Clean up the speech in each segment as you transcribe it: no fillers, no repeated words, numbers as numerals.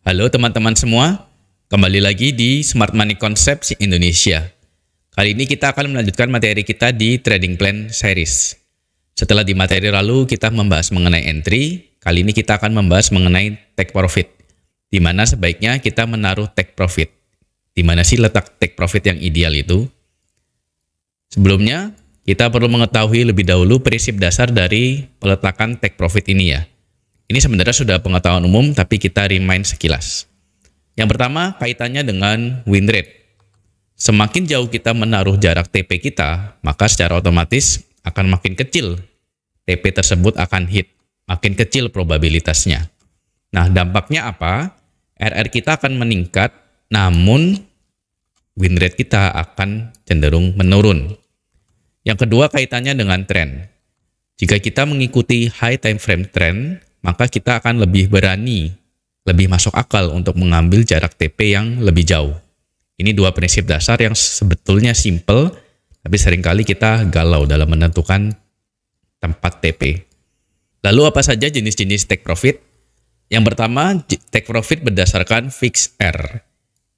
Halo teman-teman semua, kembali lagi di Smart Money Concepts Indonesia. Kali ini kita akan melanjutkan materi kita di Trading Plan Series. Setelah di materi lalu kita membahas mengenai entry, kali ini kita akan membahas mengenai take profit. Di mana sebaiknya kita menaruh take profit. Di mana sih letak take profit yang ideal itu? Sebelumnya, kita perlu mengetahui lebih dahulu prinsip dasar dari peletakan take profit ini ya. Ini sebenarnya sudah pengetahuan umum, tapi kita remind sekilas. Yang pertama, kaitannya dengan win rate. Semakin jauh kita menaruh jarak TP kita, maka secara otomatis akan makin kecil TP tersebut akan hit, makin kecil probabilitasnya. Nah, dampaknya apa? RR kita akan meningkat, namun win rate kita akan cenderung menurun. Yang kedua, kaitannya dengan tren. Jika kita mengikuti high time frame trend, maka kita akan lebih berani, lebih masuk akal untuk mengambil jarak TP yang lebih jauh. Ini dua prinsip dasar yang sebetulnya simple, tapi seringkali kita galau dalam menentukan tempat TP. Lalu apa saja jenis-jenis take profit? Yang pertama, take profit berdasarkan fixed R.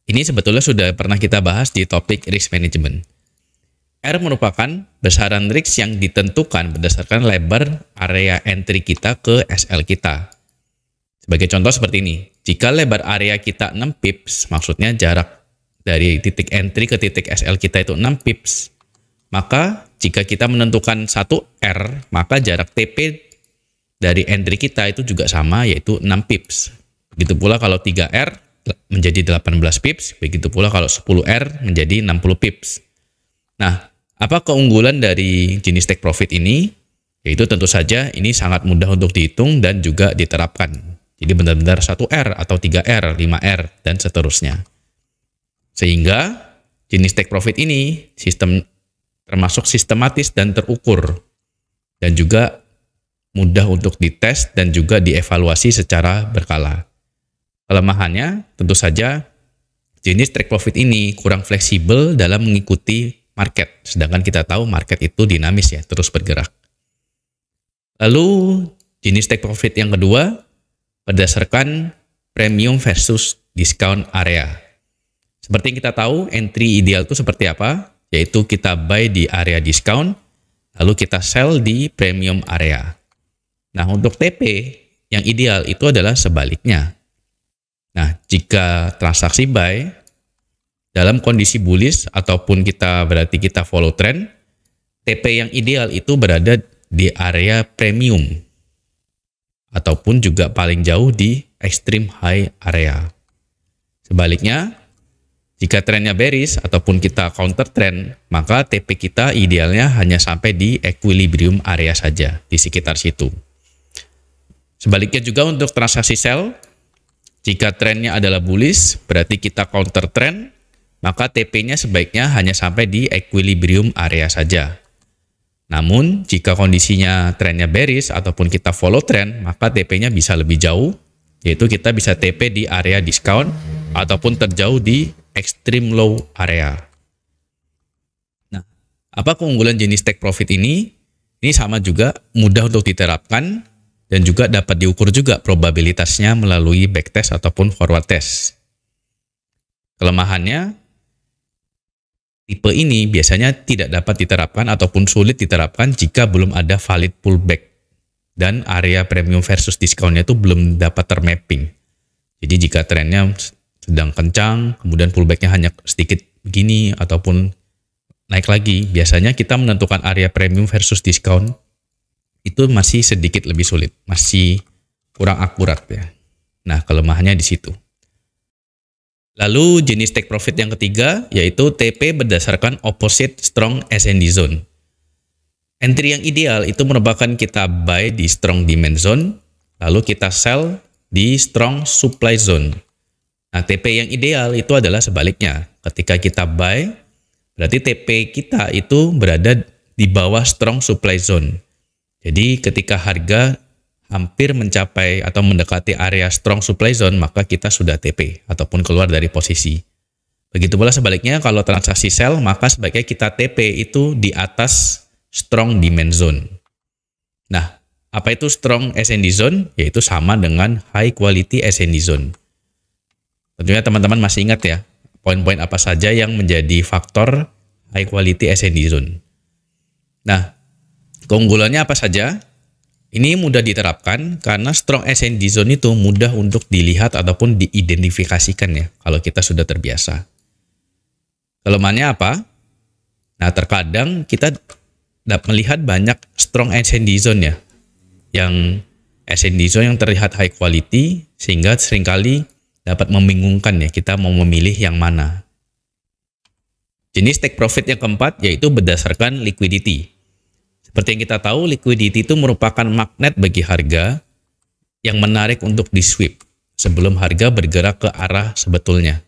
Ini sebetulnya sudah pernah kita bahas di topik risk management. R merupakan besaran risk yang ditentukan berdasarkan lebar area entry kita ke SL kita. Sebagai contoh seperti ini, jika lebar area kita 6 pips, maksudnya jarak dari titik entry ke titik SL kita itu 6 pips, maka jika kita menentukan 1 R, maka jarak TP dari entry kita itu juga sama, yaitu 6 pips. Begitu pula kalau 3 R menjadi 18 pips, begitu pula kalau 10 R menjadi 60 pips. Nah, apa keunggulan dari jenis take profit ini? Yaitu tentu saja ini sangat mudah untuk dihitung dan juga diterapkan. Jadi benar-benar 1R atau 3R, 5R, dan seterusnya. Sehingga jenis take profit ini termasuk sistematis dan terukur. Dan juga mudah untuk dites dan juga dievaluasi secara berkala. Kelemahannya tentu saja jenis take profit ini kurang fleksibel dalam mengikuti market, sedangkan kita tahu market itu dinamis ya, terus bergerak. Lalu jenis take profit yang kedua berdasarkan premium versus discount area. Seperti yang kita tahu, entry ideal itu seperti apa? Yaitu kita buy di area discount, lalu kita sell di premium area. Nah, untuk TP yang ideal itu adalah sebaliknya. Nah, jika transaksi buy dalam kondisi bullish ataupun berarti kita follow trend, TP yang ideal itu berada di area premium ataupun juga paling jauh di extreme high area. Sebaliknya, jika trennya bearish ataupun kita counter trend, maka TP kita idealnya hanya sampai di equilibrium area saja, di sekitar situ. Sebaliknya juga untuk transaksi sell, jika trennya adalah bullish, berarti kita counter trend, maka TP-nya sebaiknya hanya sampai di equilibrium area saja. Namun, jika kondisinya trennya bearish ataupun kita follow trend, maka TP-nya bisa lebih jauh, yaitu kita bisa TP di area discount ataupun terjauh di extreme low area. Nah, apa keunggulan jenis take profit ini? Ini sama juga mudah untuk diterapkan dan juga dapat diukur juga probabilitasnya melalui backtest ataupun forward test. Kelemahannya, tipe ini biasanya tidak dapat diterapkan ataupun sulit diterapkan jika belum ada valid pullback dan area premium versus discountnya itu belum dapat termapping. Jadi jika trennya sedang kencang, kemudian pullbacknya hanya sedikit begini ataupun naik lagi, biasanya kita menentukan area premium versus discount itu masih sedikit lebih sulit, masih kurang akurat ya. Nah, kelemahannya di situ. Lalu jenis take profit yang ketiga yaitu TP berdasarkan opposite strong ascending zone. Entry yang ideal itu merupakan kita buy di strong demand zone, lalu kita sell di strong supply zone. Nah, TP yang ideal itu adalah sebaliknya. Ketika kita buy, berarti TP kita itu berada di bawah strong supply zone. Jadi ketika harga hampir mencapai atau mendekati area strong supply zone, maka kita sudah TP ataupun keluar dari posisi. Begitu pula sebaliknya, kalau transaksi sell, maka sebaiknya kita TP itu di atas strong demand zone. Nah, apa itu strong ascending zone? Yaitu sama dengan high quality ascending zone. Tentunya teman-teman masih ingat ya, poin-poin apa saja yang menjadi faktor high quality ascending zone. Nah, keunggulannya apa saja? Ini mudah diterapkan karena strong ascending zone itu mudah untuk dilihat ataupun diidentifikasikan ya, kalau kita sudah terbiasa. Kelemahannya apa? Nah, terkadang kita dapat melihat banyak strong ascending zone ya, yang ascending zone yang terlihat high quality, sehingga seringkali dapat membingungkan ya, kita mau memilih yang mana. Jenis take profit yang keempat yaitu berdasarkan liquidity. Seperti yang kita tahu, liquidity itu merupakan magnet bagi harga yang menarik untuk di-sweep sebelum harga bergerak ke arah sebetulnya.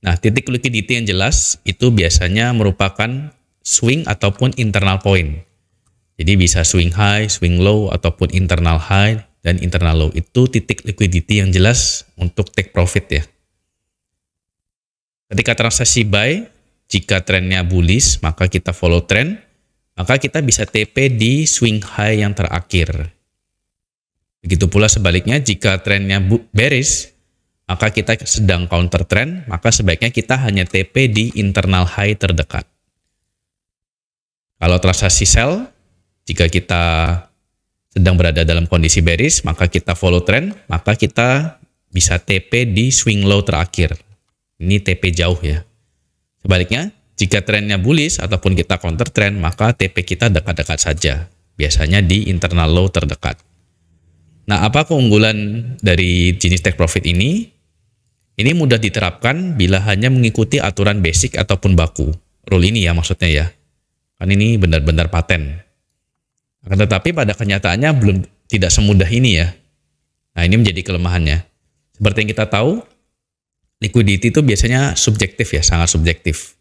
Nah, titik liquidity yang jelas itu biasanya merupakan swing ataupun internal point. Jadi bisa swing high, swing low, ataupun internal high dan internal low. Itu titik liquidity yang jelas untuk take profit ya. Ketika transaksi buy, jika trennya bullish, maka kita follow trend. Maka kita bisa TP di swing high yang terakhir. Begitu pula sebaliknya, jika trennya bearish, maka kita sedang counter trend, maka sebaiknya kita hanya TP di internal high terdekat. Kalau transaksi sell, jika kita sedang berada dalam kondisi bearish, maka kita follow trend, maka kita bisa TP di swing low terakhir. Ini TP jauh ya. Sebaliknya, jika trennya bullish ataupun kita counter trend, maka TP kita dekat-dekat saja, biasanya di internal low terdekat. Nah, apa keunggulan dari jenis take profit ini? Ini mudah diterapkan bila hanya mengikuti aturan basic ataupun baku. Rule ini ya maksudnya ya. Kan ini benar-benar paten. Akan tetapi pada kenyataannya tidak semudah ini ya. Nah, ini menjadi kelemahannya. Seperti yang kita tahu, liquidity itu biasanya subjektif ya, sangat subjektif.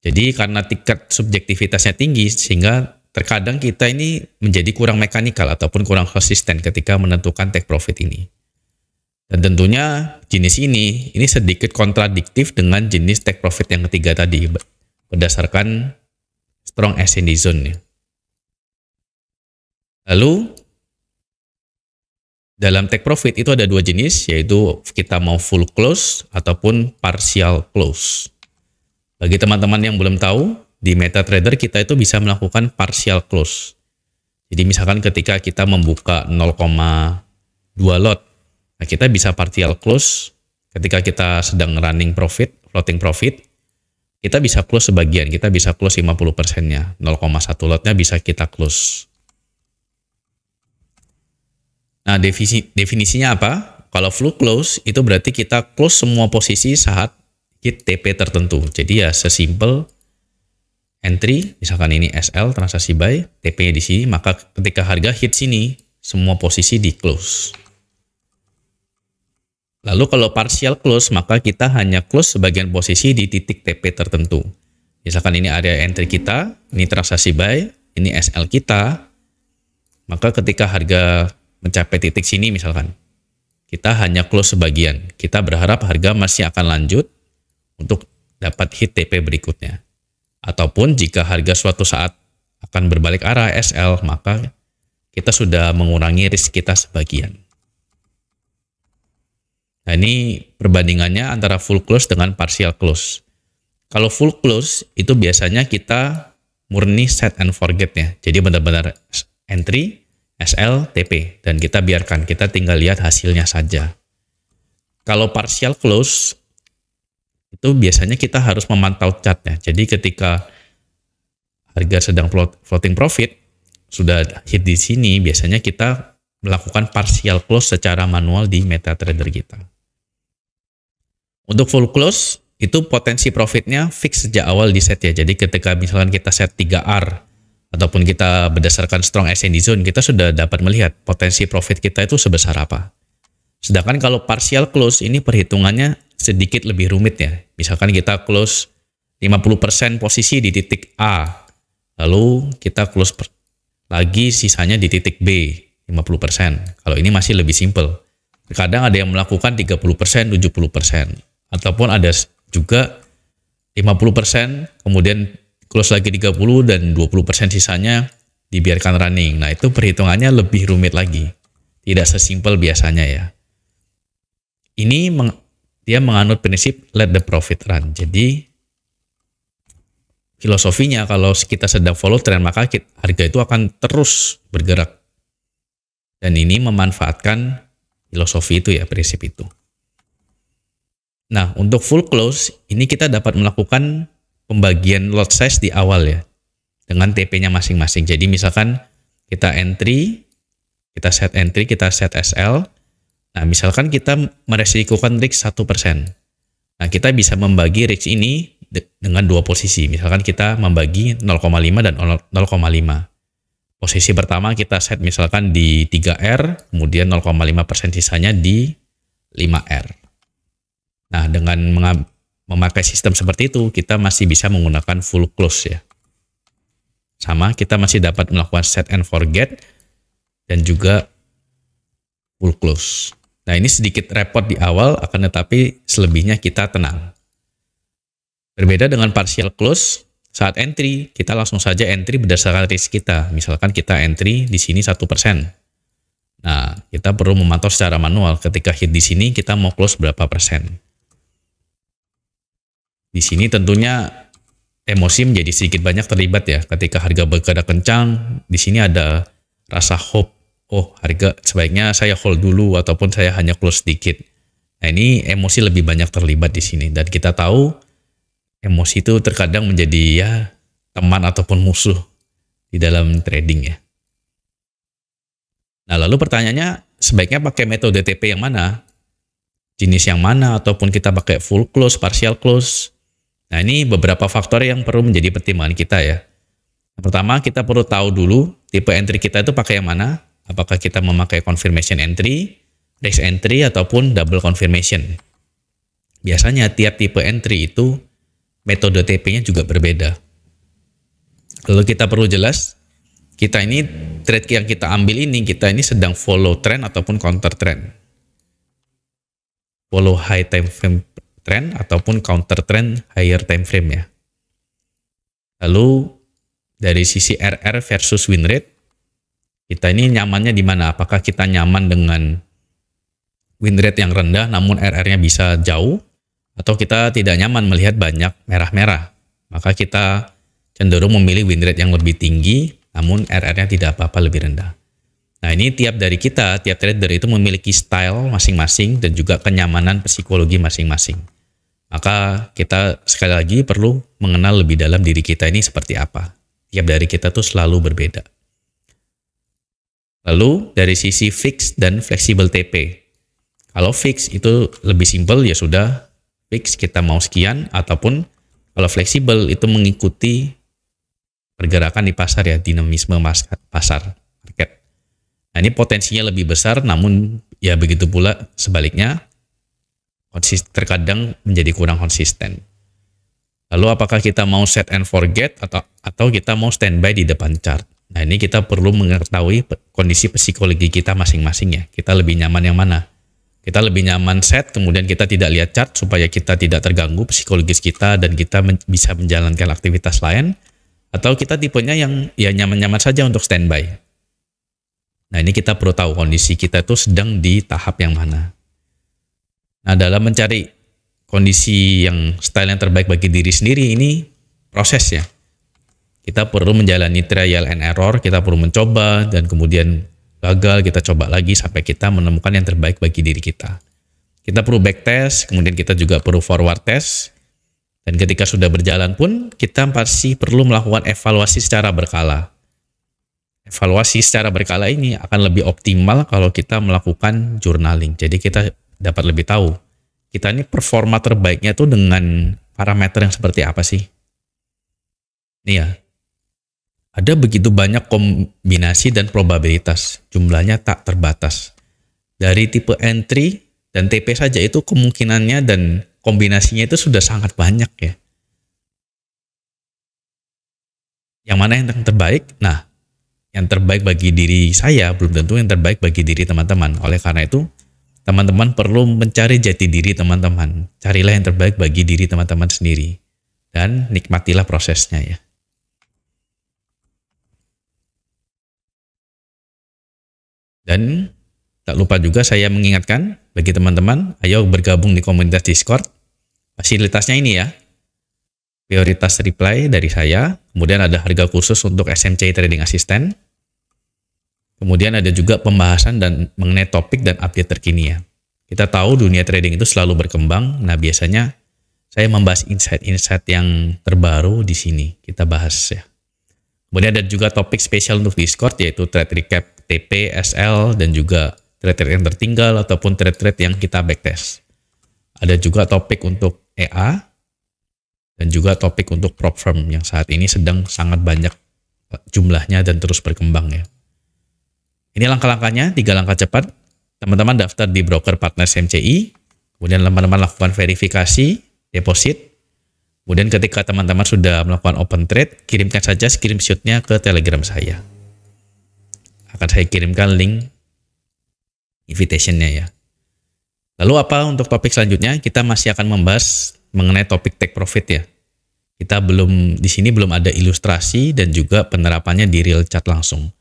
Jadi karena tingkat subjektivitasnya tinggi, sehingga terkadang kita ini menjadi kurang mekanikal ataupun kurang konsisten ketika menentukan take profit ini. Dan tentunya jenis ini sedikit kontradiktif dengan jenis take profit yang ketiga tadi, berdasarkan strong ascending zone. Lalu, dalam take profit itu ada dua jenis, yaitu kita mau full close ataupun partial close. Bagi teman-teman yang belum tahu, di MetaTrader kita itu bisa melakukan partial close. Jadi misalkan ketika kita membuka 0,2 lot, nah kita bisa partial close ketika kita sedang running profit, floating profit, kita bisa close sebagian, kita bisa close 50%-nya, 0,1 lotnya bisa kita close. Nah, definisinya apa? Kalau full close, itu berarti kita close semua posisi saat hit TP tertentu. Jadi ya sesimpel entry, misalkan ini SL, transaksi buy, TP di sini, maka ketika harga hit sini, semua posisi di close. Lalu kalau partial close, maka kita hanya close sebagian posisi di titik TP tertentu. Misalkan ini area entry kita, ini transaksi buy, ini SL kita, maka ketika harga mencapai titik sini misalkan, kita hanya close sebagian. Kita berharap harga masih akan lanjut untuk dapat hit TP berikutnya. Ataupun jika harga suatu saat akan berbalik arah SL, maka kita sudah mengurangi risk kita sebagian. Nah, ini perbandingannya antara full close dengan partial close. Kalau full close itu biasanya kita murni set and forget ya. Jadi benar-benar entry, SL, TP, dan kita biarkan, kita tinggal lihat hasilnya saja. Kalau partial close itu biasanya kita harus memantau chartnya. Jadi ketika harga sedang floating profit, sudah hit di sini, biasanya kita melakukan partial close secara manual di MetaTrader kita. Untuk full close, itu potensi profitnya fix sejak awal di set ya. Jadi ketika misalkan kita set 3R, ataupun kita berdasarkan strong ascending zone, kita sudah dapat melihat potensi profit kita itu sebesar apa. Sedangkan kalau partial close, ini perhitungannya sedikit lebih rumit ya. Misalkan kita close 50% posisi di titik A, lalu kita close lagi sisanya di titik B, 50%. Kalau ini masih lebih simple. Kadang ada yang melakukan 30%, 70%. Ataupun ada juga 50%, kemudian close lagi 30 dan 20% sisanya dibiarkan running. Nah, itu perhitungannya lebih rumit lagi. Tidak sesimpel biasanya ya. Ini dia menganut prinsip let the profit run. Jadi filosofinya kalau kita sedang follow trend maka harga itu akan terus bergerak. Dan ini memanfaatkan filosofi itu ya, prinsip itu. Nah, untuk full close ini kita dapat melakukan pembagian lot size di awal ya, dengan TP-nya masing-masing. Jadi misalkan kita entry, kita set entry, kita set SL. Nah, misalkan kita meresikokan risk 1%. Nah, kita bisa membagi risk ini dengan dua posisi. Misalkan kita membagi 0,5 dan 0,5. Posisi pertama kita set misalkan di 3R, kemudian 0,5% sisanya di 5R. Nah, dengan memakai sistem seperti itu, kita masih bisa menggunakan full close ya. Sama, kita masih dapat melakukan set and forget dan juga full close. Nah, ini sedikit repot di awal, akan tetapi selebihnya kita tenang. Berbeda dengan partial close, saat entry, kita langsung saja entry berdasarkan risk kita. Misalkan kita entry di sini 1%. Nah, kita perlu memantau secara manual. Ketika hit di sini, kita mau close berapa persen. Di sini tentunya emosi menjadi sedikit banyak terlibat ya. Ketika harga bergerak kencang, di sini ada rasa hope. Oh, harga sebaiknya saya hold dulu ataupun saya hanya close sedikit. Nah, ini emosi lebih banyak terlibat di sini. Dan kita tahu emosi itu terkadang menjadi ya teman ataupun musuh di dalam trading ya. Nah, lalu pertanyaannya sebaiknya pakai metode TP yang mana? Jenis yang mana ataupun kita pakai full close, partial close? Nah, ini beberapa faktor yang perlu menjadi pertimbangan kita ya. Yang pertama, kita perlu tahu dulu tipe entry kita itu pakai yang mana? Apakah kita memakai confirmation entry, risk entry, ataupun double confirmation. Biasanya tiap tipe entry itu metode TP-nya juga berbeda. Lalu kita perlu jelas, kita ini trade yang kita ambil ini, kita ini sedang follow trend ataupun counter trend. Follow high time frame trend ataupun counter trend higher time frame ya. Lalu dari sisi RR versus win rate, kita ini nyamannya di mana? Apakah kita nyaman dengan win rate yang rendah namun RR-nya bisa jauh, atau kita tidak nyaman melihat banyak merah-merah? Maka kita cenderung memilih win rate yang lebih tinggi namun RR-nya tidak apa-apa lebih rendah. Nah, ini tiap dari kita, tiap trader itu memiliki style masing-masing dan juga kenyamanan psikologi masing-masing. Maka kita sekali lagi perlu mengenal lebih dalam diri kita ini seperti apa. Tiap dari kita tuh selalu berbeda. Lalu dari sisi fix dan fleksibel TP. Kalau fix itu lebih simpel ya sudah, fix kita mau sekian, ataupun kalau fleksibel itu mengikuti pergerakan di pasar ya, dinamisme pasar market. Nah, ini potensinya lebih besar, namun ya begitu pula sebaliknya terkadang menjadi kurang konsisten. Lalu apakah kita mau set and forget atau kita mau standby di depan chart? Nah, ini kita perlu mengetahui kondisi psikologi kita masing-masing ya. Kita lebih nyaman yang mana? Kita lebih nyaman set, kemudian kita tidak lihat chart supaya kita tidak terganggu psikologis kita dan kita bisa menjalankan aktivitas lain. Atau kita tipenya yang ya nyaman-nyaman saja untuk standby. Nah, ini kita perlu tahu kondisi kita itu sedang di tahap yang mana. Nah, dalam mencari kondisi yang style yang terbaik bagi diri sendiri ini proses ya. Kita perlu menjalani trial and error, kita perlu mencoba dan kemudian gagal, kita coba lagi sampai kita menemukan yang terbaik bagi diri kita. Kita perlu backtest, kemudian kita juga perlu forward test. Dan ketika sudah berjalan pun kita pasti perlu melakukan evaluasi secara berkala. Evaluasi secara berkala ini akan lebih optimal kalau kita melakukan journaling. Jadi kita dapat lebih tahu kita ini performa terbaiknya tuh dengan parameter yang seperti apa sih. Nih ya, ada begitu banyak kombinasi dan probabilitas, jumlahnya tak terbatas. Dari tipe entry dan TP saja itu kemungkinannya dan kombinasinya itu sudah sangat banyak ya. Yang mana yang terbaik? Nah, yang terbaik bagi diri saya belum tentu yang terbaik bagi diri teman-teman. Oleh karena itu, teman-teman perlu mencari jati diri teman-teman. Carilah yang terbaik bagi diri teman-teman sendiri. Dan nikmatilah prosesnya ya. Dan Tak lupa juga saya mengingatkan bagi teman-teman, ayo bergabung di komunitas Discord. Fasilitasnya ini ya, prioritas reply dari saya, kemudian ada harga khusus untuk SMCI Trading Assistant, kemudian ada juga pembahasan dan mengenai topik dan update terkini ya. Kita tahu dunia trading itu selalu berkembang, nah biasanya saya membahas insight-insight yang terbaru di sini, kita bahas ya. Kemudian ada juga topik spesial untuk Discord, yaitu trade recap TP, SL, dan juga trade-trade yang tertinggal ataupun trade-trade yang kita backtest. Ada juga topik untuk EA, dan juga topik untuk prop firm yang saat ini sedang sangat banyak jumlahnya dan terus berkembang ya. Ini langkah-langkahnya, 3 langkah cepat. Teman-teman daftar di broker partner SMCI, kemudian teman-teman lakukan verifikasi, deposit, kemudian ketika teman-teman sudah melakukan open trade, kirimkan saja screenshot-nya ke Telegram saya. Akan saya kirimkan link invitation-nya ya. Lalu apa untuk topik selanjutnya? Kita masih akan membahas mengenai topik take profit ya. Kita di sini belum ada ilustrasi dan juga penerapannya di real chart langsung.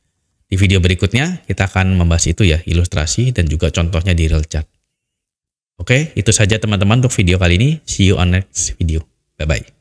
Di video berikutnya kita akan membahas itu ya, ilustrasi dan juga contohnya di real chart. Oke, itu saja teman-teman untuk video kali ini. See you on next video. Bye-bye.